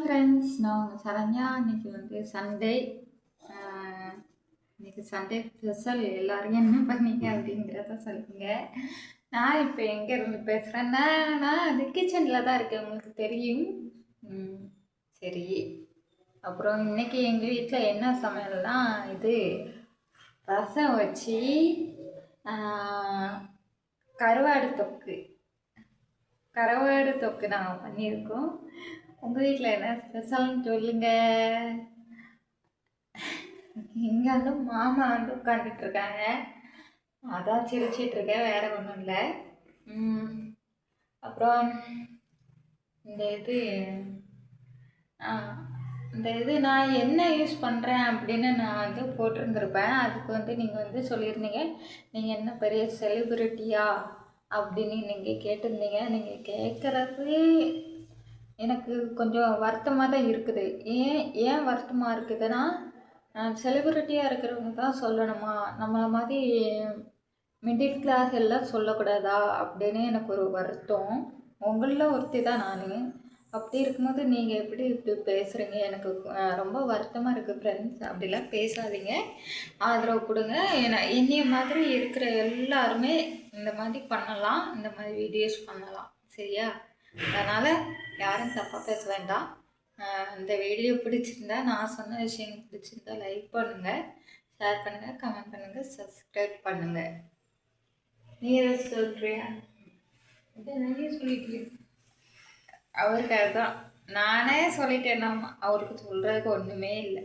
Friends, நான் உங்கள் சரண்யா. இன்னைக்கு வந்து சண்டே. இன்னைக்கு சண்டே ஸ்பெஷல். எல்லாரும் என்ன பண்ணீங்க அப்படிங்கிறத சொல்லுங்க. நான் இப்போ எங்கே இருந்து பேசுகிறேன்னா, நான் அது கிச்சனில் தான் இருக்கேன், உங்களுக்கு தெரியும். சரி. அப்புறம் இன்னைக்கு எங்கள் வீட்டில் என்ன சமையல்னா, இது ரசம் வச்சு கருவாடு தொக்கு. கருவாடு தொக்கு நாங்கள் பண்ணியிருக்கோம். உங்கள் வீட்டில் என்ன ஸ்பெஷல்னு சொல்லுங்க. இங்கே வந்து மாமா வந்து உட்காந்துட்டு இருக்காங்க, அதான் சிரிச்சிட்டு இருக்கேன், வேற ஒன்றும் இல்லை. அப்புறம் இந்த இது நான் என்ன யூஸ் பண்ணுறேன் அப்படின்னு நான் வந்து போட்டிருந்துருப்பேன். அதுக்கு வந்து நீங்கள் வந்து சொல்லியிருந்தீங்க, நீங்கள் என்ன பெரிய செலிபிரிட்டியா அப்படின்னு நீங்கள் கேட்டிருந்தீங்க. நீங்கள் கேட்குறது எனக்கு கொஞ்சம் வருத்தமாக தான் இருக்குது. ஏன் வருத்தமாக இருக்குதுன்னா, செலிபிரிட்டியாக இருக்கிறவங்க தான் சொல்லணுமா, நம்மளை மாதிரி மிடில் கிளாஸ் எல்லாம் சொல்லக்கூடாதா அப்படின்னு எனக்கு ஒரு வருத்தம். உங்களில் ஒருத்தி தான் நான். அப்படி இருக்கும்போது நீங்கள் இப்படி பேசுகிறீங்க, எனக்கு ரொம்ப வருத்தமாக இருக்குது ஃப்ரெண்ட்ஸ். அப்படிலாம் பேசாதீங்க, ஆதரவு கொடுங்க. என்னைய மாதிரி இருக்கிற எல்லாருமே இந்த மாதிரி பண்ணலாம், இந்த மாதிரி வீடியோஸ் பண்ணலாம், சரியா? அதனால் யாரும் தப்பாக பேச வேண்டாம். இந்த வீடியோ பிடிச்சிருந்தா, நான் சொன்ன விஷயம் பிடிச்சிருந்தா லைக் பண்ணுங்கள், ஷேர் பண்ணுங்கள், கமெண்ட் பண்ணுங்கள், சப்ஸ்கிரைப் பண்ணுங்கள். நீ எதை சொல்கிறியா? இதை நிறைய சொல்லிட்டு அவருக்கு அதுதான் நானே சொல்லிட்டேன். அவருக்கு சொல்கிறதுக்கு ஒன்றுமே இல்லை.